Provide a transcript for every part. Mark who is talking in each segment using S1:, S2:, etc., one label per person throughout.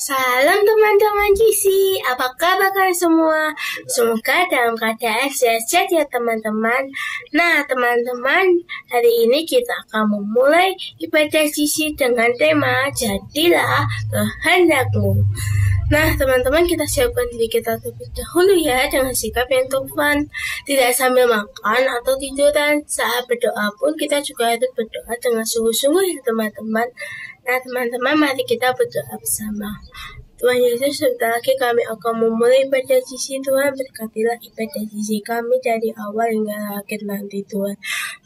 S1: Salam teman-teman GC, apa kabar kalian semua? Semoga dalam keadaan sehat-sehat ya teman-teman. Nah teman-teman, hari ini kita akan memulai ibadah GC dengan tema Jadilah Kehendakmu. Nah teman-teman, kita siapkan diri kita terlebih dahulu ya dengan sikap yang topan, tidak sambil makan atau tiduran. Saat berdoa pun kita juga harus berdoa dengan sungguh-sungguh ya teman-teman. Nah teman-teman, mari kita berdoa bersama. Tuhan Yesus, sebentar lagi kami akan memulai ibadah GC. Tuhan, berkatilah ibadah GC kami dari awal hingga akhir nanti Tuhan.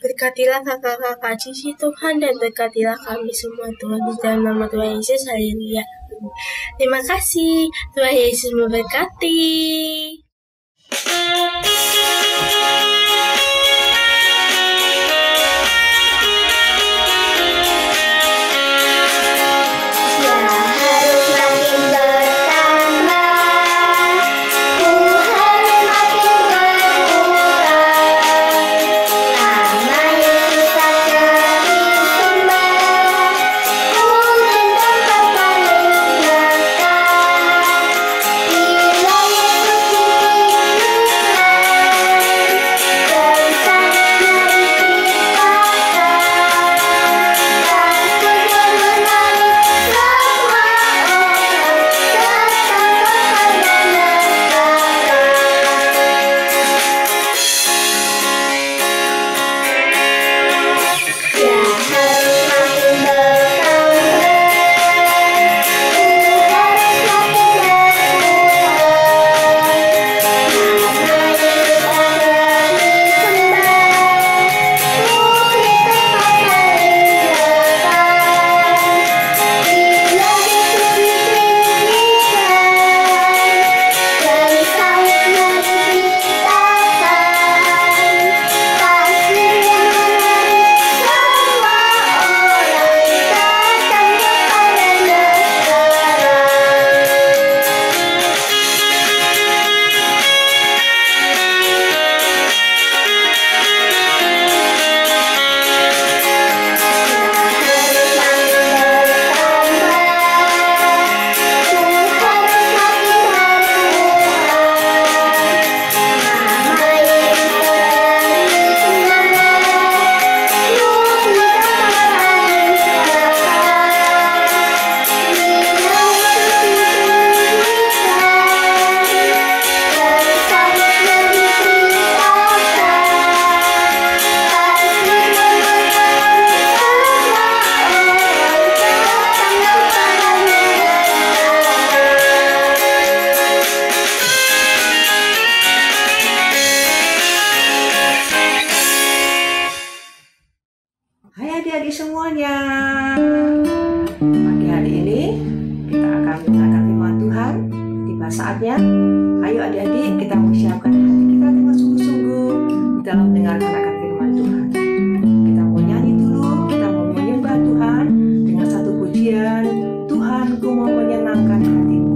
S1: Berkatilah kakak-kakak GC Tuhan, dan berkatilah kami semua Tuhan, di dalam nama Tuhan Yesus. Haleluya. Terima kasih. Tuhan Yesus memberkati.
S2: Hai adik-adik semuanya, pagi hari ini kita akan mendengarkan firman Tuhan. Tiba saatnya, ayo adik-adik kita mempersiapkan hati kita dengan sungguh-sungguh dalam mendengarkan akan firman Tuhan. Kita mau nyanyi dulu, kita mau menyembah Tuhan dengan satu pujian, Tuhan ku mau menyenangkan hatimu.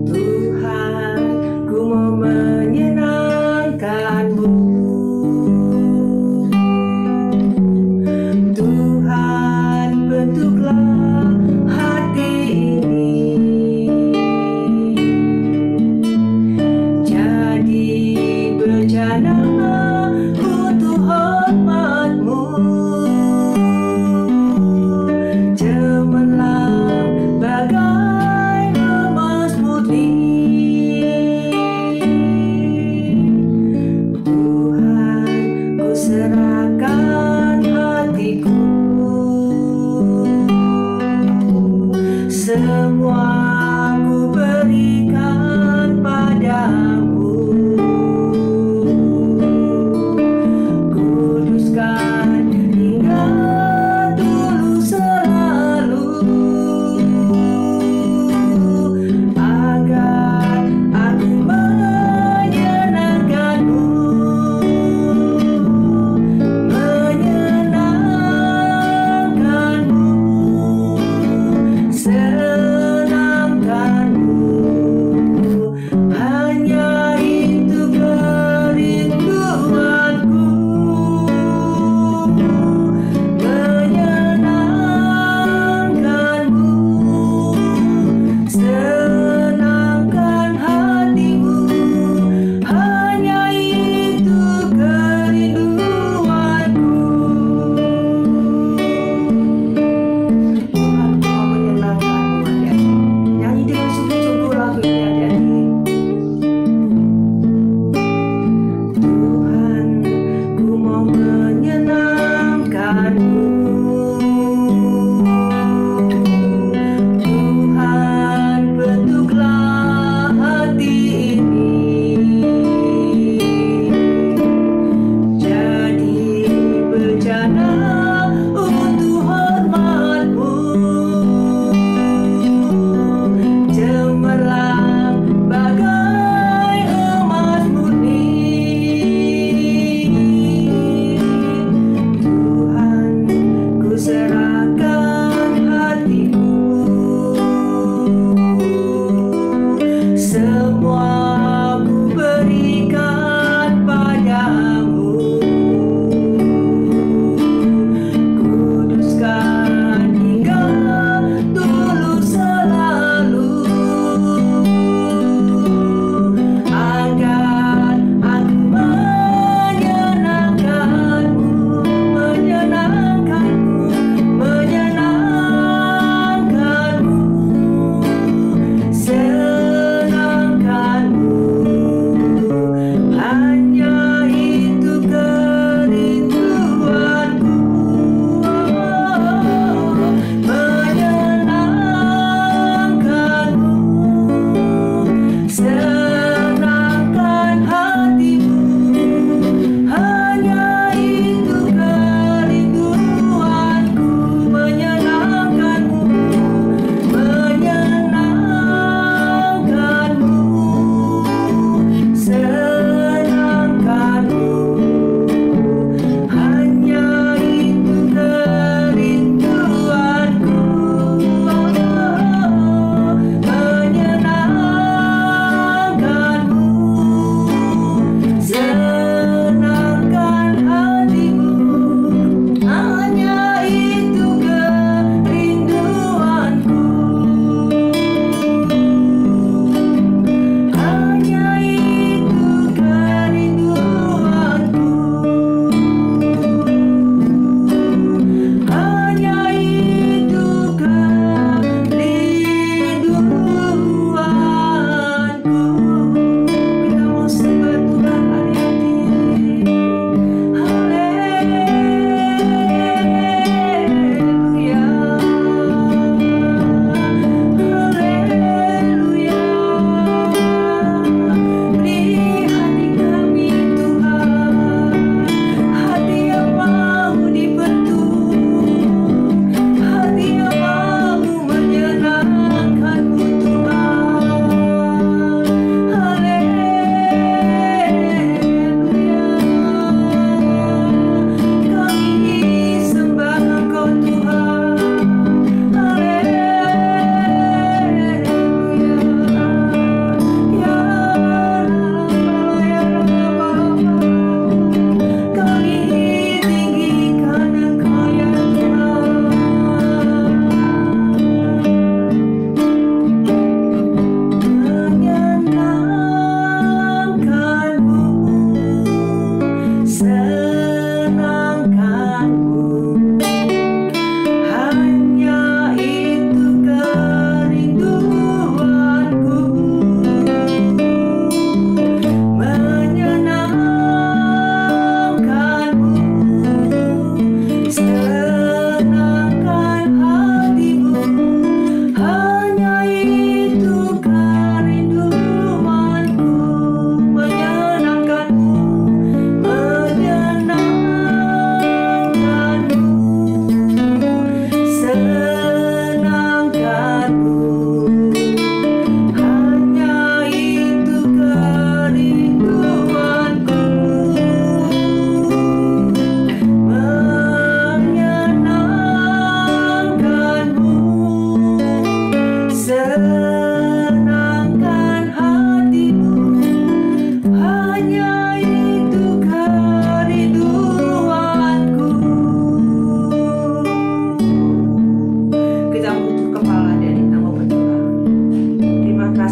S2: Tuhan ku mau menyenangkanmu. Tuhan bentuklah hati ini.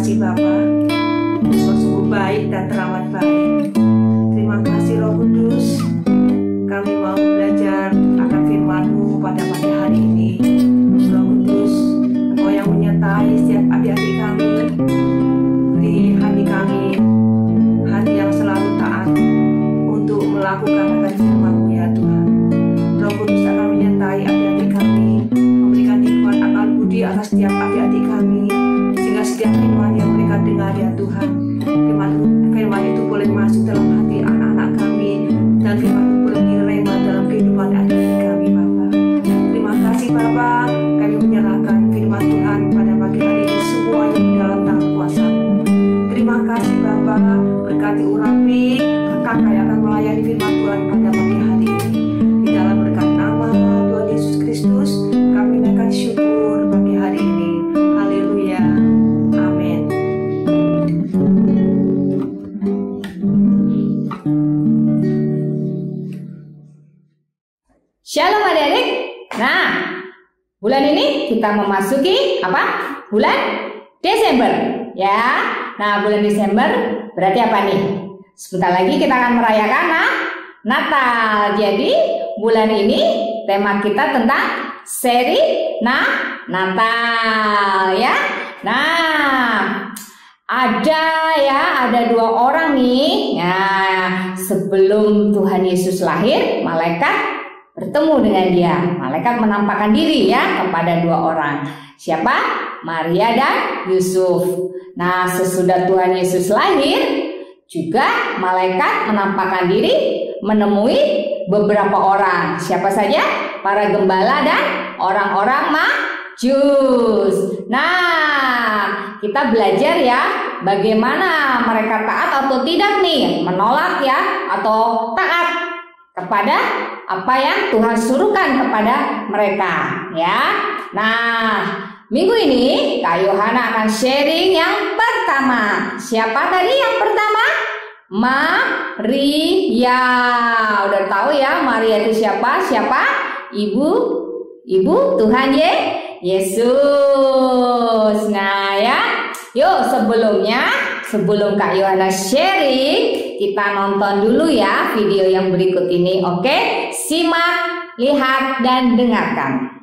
S2: kasih Bapa, sungguh baik dan teramat baik. Terima kasih Roh Kudus, kami mau belajar akan firman-Mu pada pagi hari ini. Roh Kudus, Engkau yang menyertai setiap adik-adik kami, beri hati kami, hati yang selalu taat untuk melakukan akan firman-Mu ya Tuhan. Roh Kudus akan menyertai adik-adik kami, memberikan hikmat akal budi atas setiap adik-adik kami, sehingga setiap firman yang mereka dengar ya Tuhan, firman itu boleh masuk dalam hati anak-anak kami, dan firman itu boleh direma dalam kehidupan adik-adik kami Bapa. Terima kasih Bapa, kami menyerahkan firman Tuhan pada pagi hari ini semuanya di dalam tangan kuasa-Mu. Terima kasih Bapa, berkati urapi kakak yang akan melayani firman Tuhan pada pagi hari ini. Di dalam berkat nama Tuhan Yesus Kristus, kami naikkan syukur pagi hari ini. Haleluya. Amin.
S3: Shalom adik-adik. Nah, bulan ini kita memasuki apa? Bulan Desember, ya. Nah, bulan Desember berarti apa nih? Sebentar lagi kita akan merayakan Natal. Jadi, bulan ini tema kita tentang seri Natal, ya. Nah, ada dua orang nih. Nah, sebelum Tuhan Yesus lahir, malaikat bertemu dengan dia. Malaikat menampakkan diri ya kepada dua orang. Siapa? Maria dan Yusuf. Nah, sesudah Tuhan Yesus lahir, juga malaikat menampakkan diri menemui beberapa orang. Siapa saja? Para gembala dan orang-orang Majus. Nah, kita belajar ya bagaimana mereka taat atau tidak nih, menolak ya atau taat kepada apa yang Tuhan suruhkan kepada mereka ya. Nah, minggu ini Kak Yohana akan sharing yang pertama. Siapa tadi yang pertama? Maria. Udah tahu ya Maria itu siapa? Siapa? Ibu Tuhan Yesus. Nah ya, yuk sebelum Kak Yohana sharing, kita nonton dulu ya video yang berikut ini. Oke, simak, lihat, dan dengarkan.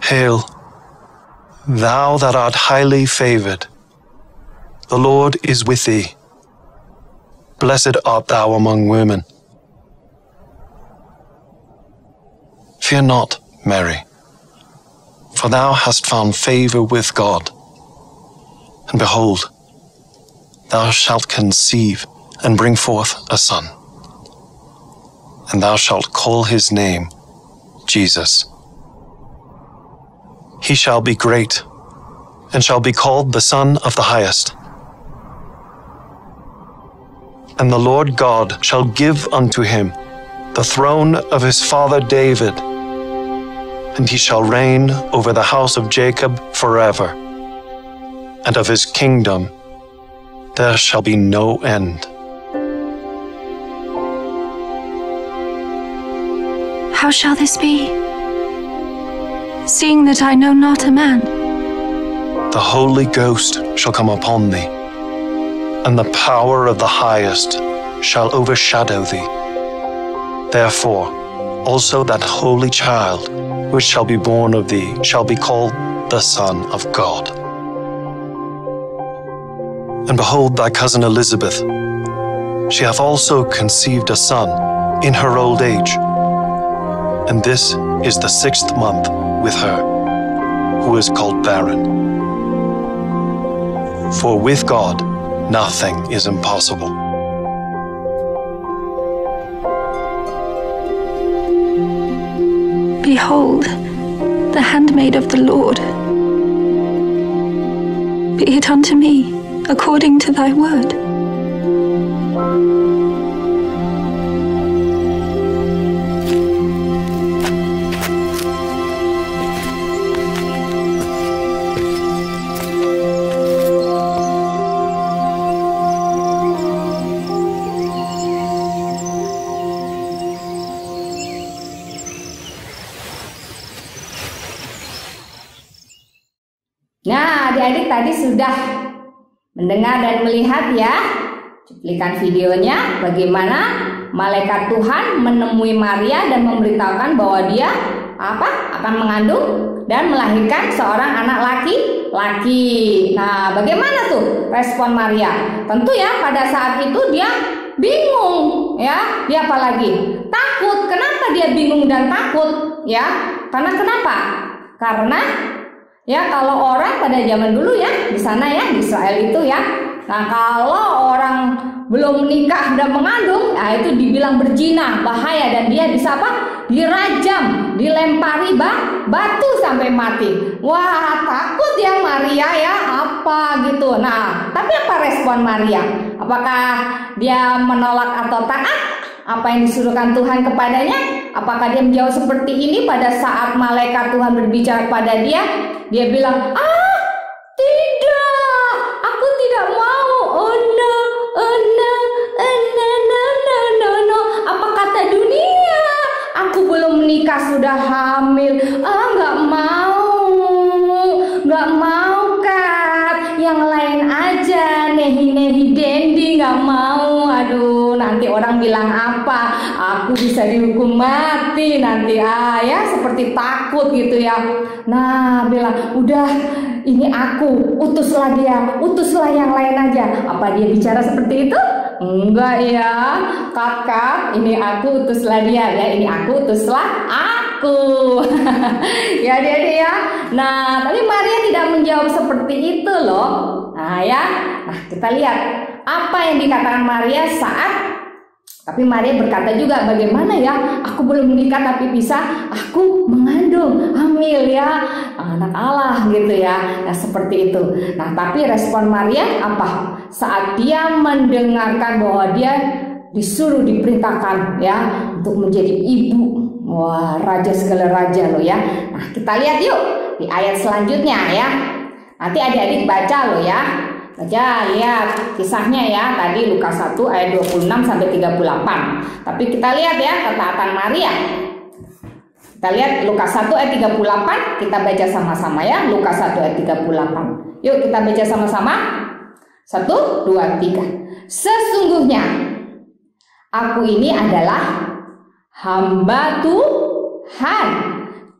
S4: Hail, thou that art highly favoured, the Lord is with thee. Blessed art thou among women. Fear not, Mary, for thou hast found favour with God. And behold, thou shalt conceive and bring forth a son, and thou shalt call his name Jesus. He shall be great, and shall be called the Son of the Highest. And the Lord God shall give unto him the throne of his father David, and he shall reign over the house of Jacob forever, and of his kingdom there shall be no end.
S5: How shall this be, seeing that I know not a man?
S4: The Holy Ghost shall come upon thee, and the power of the Highest shall overshadow thee. Therefore also that holy child which shall be born of thee shall be called the Son of God. And behold, thy cousin Elizabeth, she hath also conceived a son in her old age. And this is the 6th month with her, who is called barren. For with God nothing is impossible.
S5: Behold, the handmaid of the Lord. Be it unto me according to thy word.
S3: Nah, adik-adik tadi sudah mendengar dan melihat ya cuplikan videonya bagaimana malaikat Tuhan menemui Maria dan memberitahukan bahwa dia akan mengandung dan melahirkan seorang anak laki-laki. Nah, bagaimana tuh respon Maria? Tentu ya pada saat itu dia bingung ya. Dia apalagi takut. Kenapa dia bingung dan takut? Ya, karena kenapa? Karena ya kalau orang pada zaman dulu ya di sana ya di Israel itu ya, nah kalau orang belum menikah dan mengandung, nah itu dibilang berzina, bahaya dan dia bisa dirajam, dilempari batu sampai mati. Wah takut ya Maria ya apa gitu. Nah tapi apa respon Maria? Apakah dia menolak atau taat apa yang disuruhkan Tuhan kepadanya? Apakah dia menjawab seperti ini pada saat malaikat Tuhan berbicara pada dia? Dia bilang, tidak, aku tidak mau. Oh no, no. Apa kata dunia? Aku belum menikah sudah hamil. Nggak mau Kat. Yang lain aja, nehi dendi nggak mau. Aduh, nanti orang bilang apa? Aku bisa dihukum mati nanti ya seperti takut gitu ya. Nah bilang udah ini aku utuslah dia, utuslah yang lain aja. Apa dia bicara seperti itu? Enggak ya kakak, ini aku utuslah dia ya, ini aku utuslah aku. Ya dia. Nah tapi Maria tidak menjawab seperti itu loh. Nah ya, nah kita lihat apa yang dikatakan Maria tapi Maria berkata juga, bagaimana ya aku belum menikah tapi bisa aku mengandung, hamil ya, anak Allah gitu ya. Nah seperti itu. Nah tapi respon Maria apa? Saat dia mendengarkan bahwa dia disuruh diperintahkan ya untuk menjadi ibu. Wah raja segala raja loh ya. Nah kita lihat yuk di ayat selanjutnya ya. Nanti adik-adik baca loh ya. Baca, lihat kisahnya ya. Tadi Lukas 1 ayat 26 sampai 38. Tapi kita lihat ya ketaatan Maria. Kita lihat Lukas 1 ayat 38. Kita baca sama-sama ya. Lukas 1 ayat 38. Yuk kita baca sama-sama. 1, 2, 3. Sesungguhnya aku ini adalah hamba Tuhan.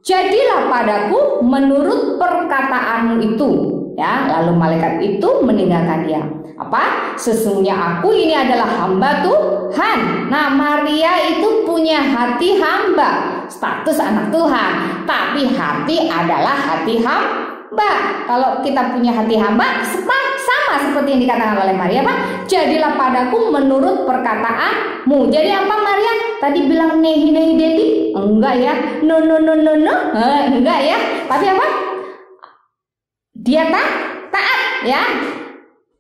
S3: Jadilah padaku menurut perkataanmu itu. Ya, lalu malaikat itu meninggalkan dia. Apa? Sesungguhnya aku ini adalah hamba Tuhan. Nah, Maria itu punya hati hamba, status anak Tuhan, tapi hati adalah hati hamba. Kalau kita punya hati hamba, sama seperti yang dikatakan oleh Maria, Pak. Jadilah padaku menurut perkataanmu. Jadi apa Maria? Tadi bilang nehi dendi? Enggak ya. No. Enggak ya. Tapi apa? Dia taat ya.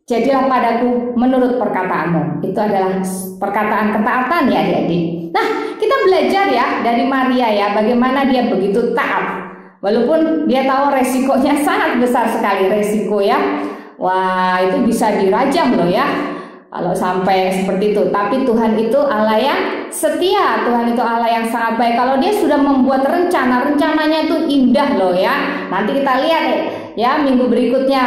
S3: Jadilah padaku menurut perkataanmu. Itu adalah perkataan ketaatan ya adik-adik. Nah kita belajar ya dari Maria ya, bagaimana dia begitu taat. Walaupun dia tahu resikonya sangat besar sekali resiko ya. Wah itu bisa dirajam loh ya kalau sampai seperti itu. Tapi Tuhan itu Allah yang setia. Tuhan itu Allah yang sangat baik. Kalau dia sudah membuat rencananya itu indah loh ya. Nanti kita lihat ya minggu berikutnya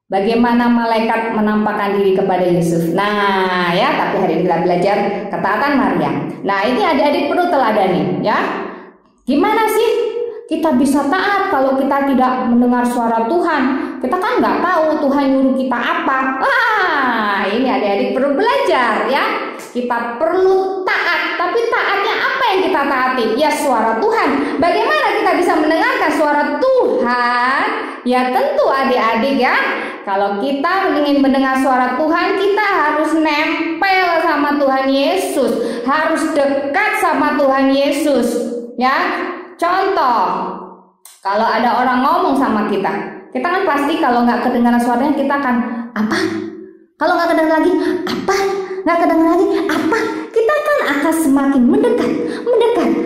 S3: bagaimana malaikat menampakkan diri kepada Yusuf. Nah ya, tapi hari ini kita belajar ketaatan Maria. Nah ini adik-adik perlu teladani ya. Gimana sih kita bisa taat kalau kita tidak mendengar suara Tuhan? Kita kan nggak tahu Tuhan nyuruh kita apa. Ini adik-adik perlu belajar ya. Kita perlu taat, tapi taatnya apa yang kita taati? Ya suara Tuhan. Bagaimana kita bisa mendengarkan suara Tuhan? Ya tentu adik-adik ya. Kalau kita ingin mendengar suara Tuhan, kita harus nempel sama Tuhan Yesus, harus dekat sama Tuhan Yesus ya. Contoh, kalau ada orang ngomong sama kita kan pasti kalau nggak kedengaran suaranya kita akan apa? Kalau nggak kedengaran lagi apa? Nggak kedengaran lagi apa? Kita kan akan semakin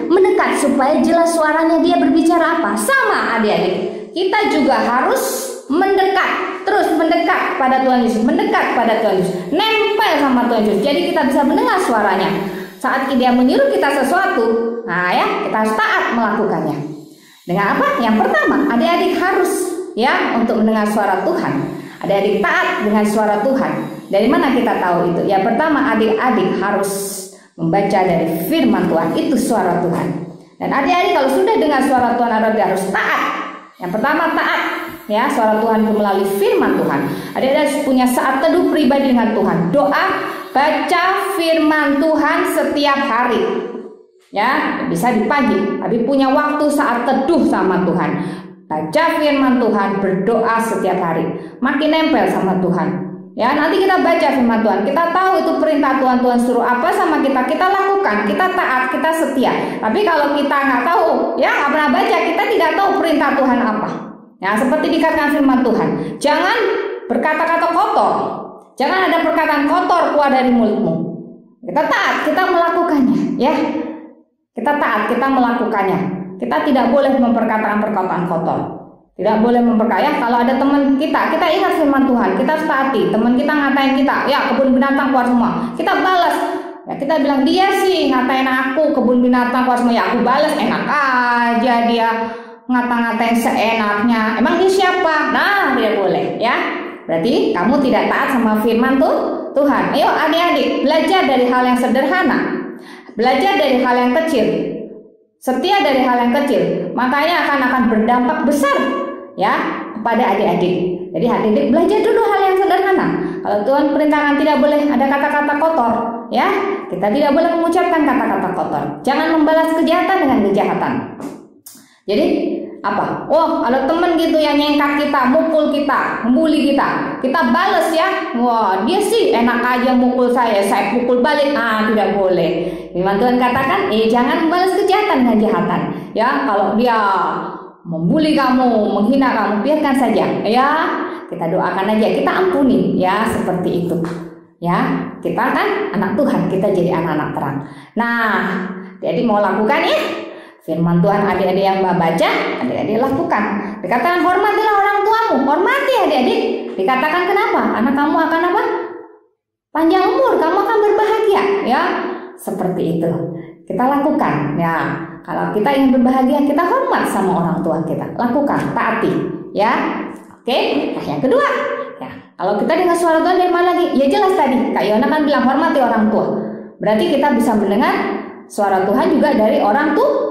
S3: mendekat supaya jelas suaranya dia berbicara apa. Sama adik-adik, kita juga harus mendekat, terus mendekat pada Tuhan Yesus, mendekat pada Tuhan Yesus, nempel sama Tuhan Yesus. Jadi kita bisa mendengar suaranya. Saat dia menyuruh kita sesuatu, nah ya kita harus taat melakukannya. Dengan apa? Yang pertama, adik-adik harus ya untuk mendengar suara Tuhan. Adik-adik taat dengan suara Tuhan. Dari mana kita tahu itu? Yang pertama, adik-adik harus membaca dari firman Tuhan, itu suara Tuhan. Dan adik-adik kalau sudah dengar suara Tuhan, adik-adik harus taat. Yang pertama taat ya suara Tuhan melalui firman Tuhan. Adik-adik harus punya saat teduh pribadi dengan Tuhan. Doa, baca firman Tuhan setiap hari. Ya, bisa di pagi, tapi punya waktu saat teduh sama Tuhan. Baca firman Tuhan, berdoa setiap hari. Makin nempel sama Tuhan. Ya, nanti kita baca firman Tuhan, kita tahu itu perintah Tuhan, Tuhan suruh apa sama kita lakukan, kita taat, kita setia. Tapi kalau kita nggak tahu, ya nggak pernah baca, kita tidak tahu perintah Tuhan apa. Ya, seperti dikatakan firman Tuhan, jangan berkata-kata kotor, jangan ada perkataan kotor keluar dari mulutmu. Kita taat, kita melakukannya, ya. Kita taat, kita melakukannya. Kita tidak boleh memperkatakan perkataan kotor. Tidak boleh memperkaya. Kalau ada teman kita ingat firman Tuhan, kita harus taati. Teman kita ngatain kita, ya kebun binatang keluar semua, kita balas. Ya kita bilang dia sih ngatain aku kebun binatang keluar semua, ya aku balas. Enak aja dia ngata-ngatain seenaknya. Emang dia siapa? Nah dia boleh ya. Berarti kamu tidak taat sama firman Tuhan. Ayo adik-adik belajar dari hal yang sederhana, belajar dari hal yang kecil, setia dari hal yang kecil, makanya akan berdampak besar ya kepada adik-adik. Jadi adik-adik belajar dulu hal yang sederhana. Kalau Tuhan perintahkan tidak boleh ada kata-kata kotor, ya kita tidak boleh mengucapkan kata-kata kotor. Jangan membalas kejahatan dengan kejahatan. Jadi apa? Wah, ada teman gitu yang nyengkat kita, mukul kita, membuli kita, kita balas ya. Wah, dia sih enak aja mukul saya pukul balik. Tidak boleh. Firman Tuhan katakan, jangan membalas kejahatan dengan kejahatan. Ya, kalau dia membuli kamu, menghina kamu, biarkan saja. Ya, kita doakan aja, kita ampuni. Ya, seperti itu. Ya, kita kan anak Tuhan, kita jadi anak-anak terang. Nah, jadi mau lakukan ya? Firman Tuhan adik-adik yang baca, adik-adik lakukan. Dikatakan hormatilah orang tuamu, hormati adik-adik. Dikatakan kenapa? Anak kamu akan apa? Panjang umur, kamu akan berbahagia. Ya, seperti itu. Kita lakukan. Ya, kalau kita ingin berbahagia, kita hormat sama orang tua kita. Lakukan, taati. Ya, oke. Nah, yang kedua, ya, kalau kita dengar suara Tuhan dari mana lagi? Ya jelas tadi, Kak Yona kan bilang hormati orang tua. Berarti kita bisa mendengar suara Tuhan juga dari orang tua.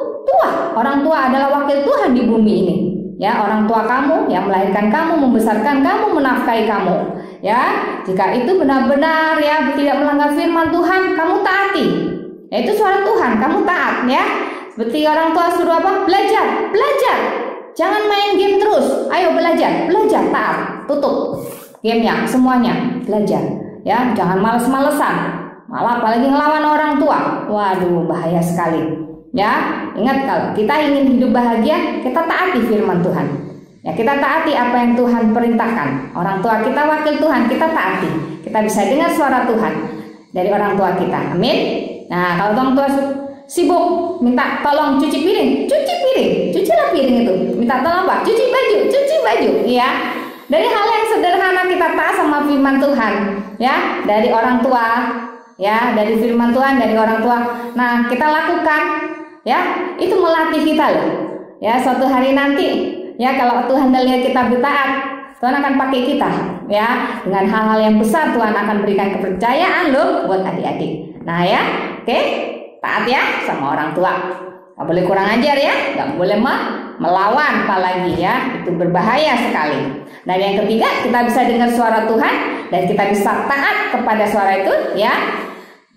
S3: Orang tua adalah wakil Tuhan di bumi ini. Ya, orang tua kamu yang melahirkan kamu, membesarkan kamu, menafkahi kamu. Ya, jika itu benar-benar ya tidak melanggar firman Tuhan, kamu taati. Ya, itu suara Tuhan, kamu taat ya. Seperti orang tua suruh apa? Belajar. Jangan main game terus. Ayo belajar, taat. Tutup gamenya, semuanya belajar. Ya, jangan males-malesan. Malah apalagi ngelawan orang tua. Waduh, bahaya sekali. Ya, ingat kalau kita ingin hidup bahagia, kita taati firman Tuhan. Ya, kita taati apa yang Tuhan perintahkan. Orang tua kita wakil Tuhan, kita taati. Kita bisa dengar suara Tuhan dari orang tua kita. Amin. Nah, kalau orang tua sibuk minta tolong cuci piring, cucilah piring itu. Minta tolong apa? Cuci baju. Ya. Dari hal yang sederhana kita taat sama firman Tuhan. Ya, dari orang tua. Ya, dari firman Tuhan, dari orang tua. Nah, kita lakukan. Ya, itu melatih kita loh. Ya, suatu hari nanti, ya kalau Tuhan melihat kita bertaat, Tuhan akan pakai kita. Ya, dengan hal-hal yang besar Tuhan akan berikan kepercayaan loh buat adik-adik. Nah ya, oke, taat ya sama orang tua. Gak boleh kurang ajar ya, gak boleh melawan apalagi ya, itu berbahaya sekali. Nah, yang ketiga, kita bisa dengar suara Tuhan dan kita bisa taat kepada suara itu ya.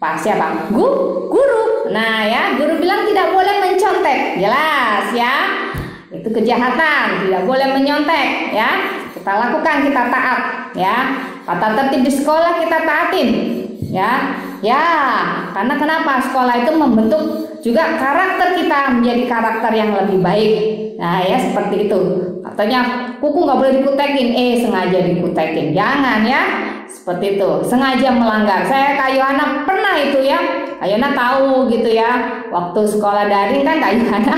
S3: Pak siapa? Guru. Nah ya, guru bilang tidak boleh mencontek, jelas ya. Itu kejahatan, tidak boleh menyontek ya. Kita lakukan, kita taat ya. Tata tertib di sekolah kita taatin ya. Ya, karena kenapa? Sekolah itu membentuk juga karakter kita menjadi karakter yang lebih baik. Nah ya, seperti itu. Katanya kuku nggak boleh dikutekin, sengaja dikutekin, jangan ya. Seperti itu, sengaja melanggar. Saya Kak Yohana pernah itu ya. Kak Yohana tahu gitu ya. Waktu sekolah daring kan Kak Yohana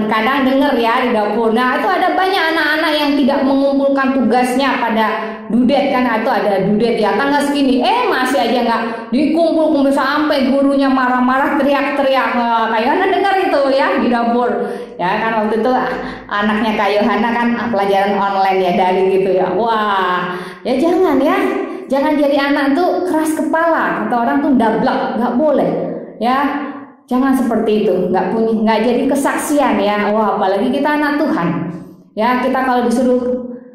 S3: kadang dengar ya di dapur. Nah itu ada banyak anak-anak yang tidak mengumpulkan tugasnya pada dudet kan, atau ada dudet ya tanggal segini, masih aja nggak dikumpul-kumpul sampai gurunya marah-marah teriak-teriak. Kak Yohana dengar itu ya di dapur. Ya kan waktu itu anaknya Kak Yohana kan pelajaran online ya daring gitu ya. Wah, ya jangan ya. Jangan jadi anak tuh keras kepala, atau orang tuh dablek, nggak boleh ya. Jangan seperti itu, nggak jadi kesaksian ya. Wah, apalagi kita anak Tuhan ya. Kita kalau disuruh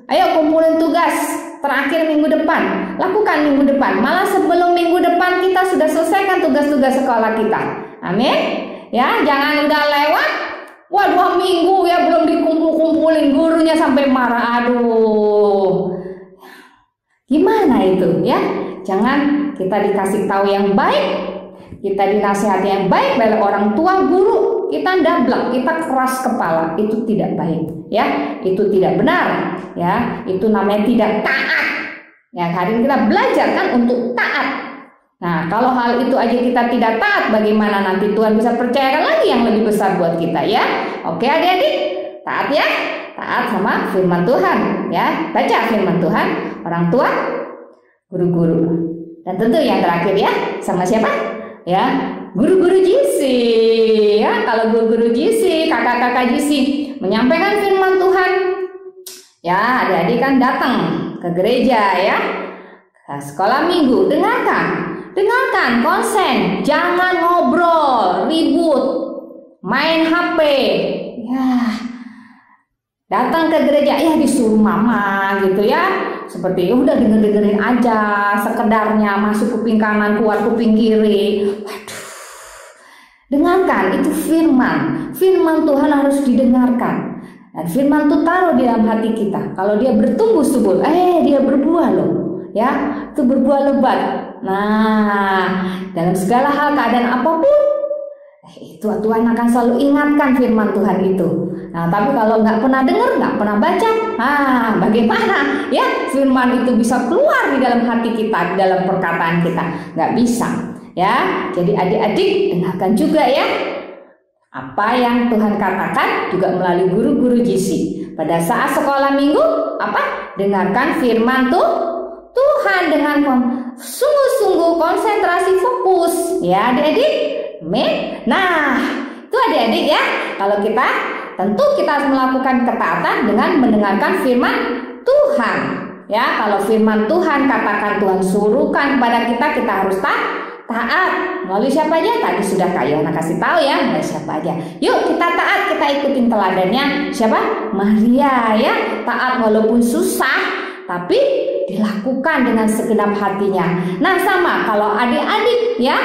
S3: ayo kumpulin tugas terakhir minggu depan, lakukan minggu depan. Malah sebelum minggu depan kita sudah selesaikan tugas-tugas sekolah kita. Amin ya. Jangan udah lewat, wah 2 minggu ya belum dikumpul-kumpulin, gurunya sampai marah. Aduh, gimana itu ya? Jangan, kita dikasih tahu yang baik, kita dinasihati yang baik oleh orang tua, guru, kita dablek, kita keras kepala, itu tidak baik ya. Itu tidak benar ya. Itu namanya tidak taat ya. Hari ini kita belajar kan untuk taat. Nah, kalau hal itu aja kita tidak taat, bagaimana nanti Tuhan bisa percayakan lagi yang lebih besar buat kita ya. Oke adik-adik, taat ya. Taat sama firman Tuhan ya. Baca firman Tuhan, orang tua, guru-guru, dan tentu yang terakhir ya, sama siapa? Ya, guru-guru GC ya. Kalau guru-guru GC, kakak-kakak GC menyampaikan firman Tuhan ya, adik-adik kan datang ke gereja ya, ke sekolah minggu, dengarkan, konsen, jangan ngobrol, ribut, main HP ya. Datang ke gereja ya disuruh mama gitu ya, seperti udah dengerin aja sekedarnya, masuk kuping kanan keluar kuping kiri. Waduh, dengarkan, itu firman Tuhan harus didengarkan, dan firman itu taruh di dalam hati kita. Kalau dia bertumbuh subur, dia berbuah loh ya, itu berbuah lebat. Nah, dalam segala hal, keadaan apapun, itu Tuhan akan selalu ingatkan firman Tuhan itu. Nah, tapi kalau nggak pernah dengar, nggak pernah baca, bagaimana ya firman itu bisa keluar di dalam hati kita, di dalam perkataan kita? Nggak bisa ya. Jadi adik-adik dengarkan juga ya apa yang Tuhan katakan juga melalui guru-guru GC. Pada saat sekolah minggu, dengarkan firman Tuhan dengan sungguh-sungguh, konsentrasi, fokus ya adik-adik. Amin. Nah, itu adik-adik ya. Kalau tentu kita harus melakukan ketaatan dengan mendengarkan firman Tuhan ya. Kalau firman Tuhan katakan, Tuhan suruhkan kepada kita harus taat. Melalui siapa aja? Tadi sudah Kak Yohana kasih tahu ya, melalui siapa aja. Yuk kita taat, kita ikutin teladannya siapa? Maria ya. Taat walaupun susah, tapi dilakukan dengan segenap hatinya. Nah, sama kalau adik-adik ya,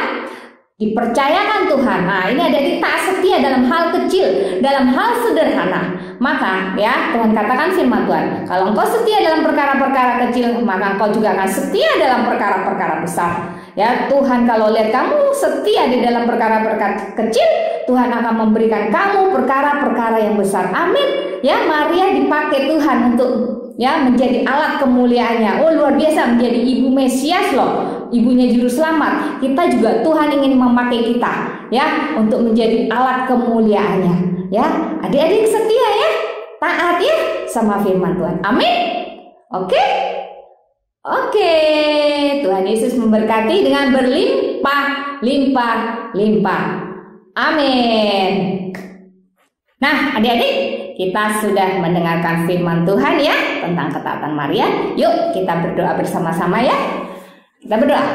S3: dipercayakan Tuhan. Nah, ini ada di taat setia dalam hal kecil, dalam hal sederhana. Maka ya, Tuhan katakan firman Tuhan, kalau engkau setia dalam perkara-perkara kecil, maka engkau juga akan setia dalam perkara-perkara besar. Ya, Tuhan kalau lihat kamu setia di dalam perkara-perkara kecil, Tuhan akan memberikan kamu perkara-perkara yang besar. Amin. Ya, Maria dipakai Tuhan untuk ya menjadi alat kemuliaannya. Oh, luar biasa, menjadi ibu Mesias loh, ibunya juru selamat. Kita juga Tuhan ingin memakai kita ya untuk menjadi alat kemuliaannya. Ya, adik-adik setia ya, taat ya sama firman Tuhan. Amin. Oke, Tuhan Yesus memberkati dengan berlimpah-limpah. Amin. Nah, adik-adik, kita sudah mendengarkan firman Tuhan ya tentang ketaatan Maria. Yuk kita berdoa bersama-sama ya. Kita berdoa.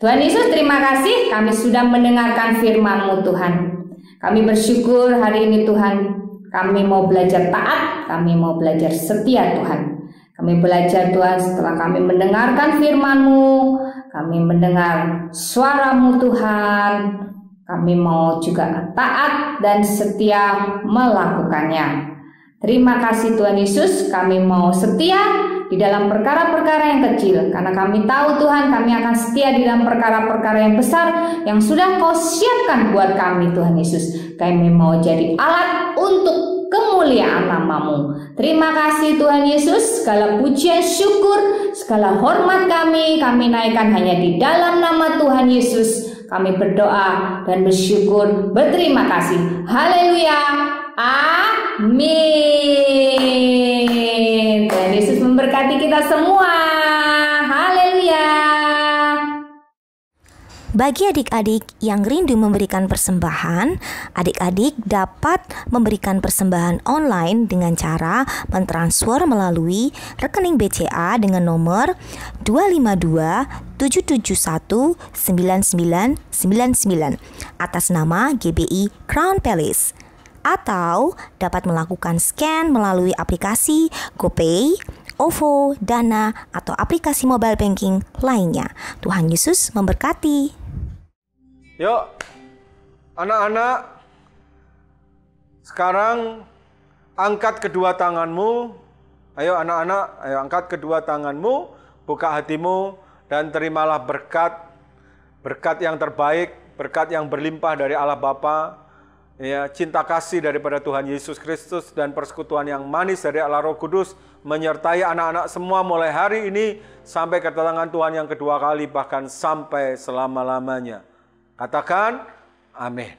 S3: Tuhan Yesus, terima kasih kami sudah mendengarkan firman-Mu Tuhan. Kami bersyukur hari ini Tuhan, Kami mau belajar taat, kami mau belajar setia Tuhan. Kami belajar Tuhan setelah kami mendengarkan firman-Mu, kami mendengar suara-Mu Tuhan, kami mau juga taat dan setia melakukannya. Terima kasih Tuhan Yesus, kami mau setia di dalam perkara-perkara yang kecil, karena kami tahu Tuhan kami akan setia di dalam perkara-perkara yang besar yang sudah Kau siapkan buat kami Tuhan Yesus. Kami mau jadi alat untuk kemuliaan nama-Mu. Terima kasih Tuhan Yesus, segala pujian syukur, segala hormat kami naikkan hanya di dalam nama Tuhan Yesus. Kami berdoa dan bersyukur, berterima kasih. Haleluya. Amin. Tuhan Yesus memberkati kita semua. Haleluya.
S6: Bagi adik-adik yang rindu memberikan persembahan, adik-adik dapat memberikan persembahan online dengan cara mentransfer melalui rekening BCA dengan nomor 252-771-9999 atas nama GBI Crown Palace, atau dapat melakukan scan melalui aplikasi GoPay, OVO, Dana, atau aplikasi mobile banking lainnya. Tuhan Yesus memberkati.
S7: Yuk, anak-anak, sekarang angkat kedua tanganmu. Ayo anak-anak, ayo angkat kedua tanganmu, buka hatimu, dan terimalah berkat yang terbaik, berkat yang berlimpah dari Allah Bapa, ya, cinta kasih daripada Tuhan Yesus Kristus, dan persekutuan yang manis dari Allah Roh Kudus menyertai anak-anak semua mulai hari ini sampai kedatangan Tuhan yang kedua kali, bahkan sampai selama-lamanya. Katakan amin.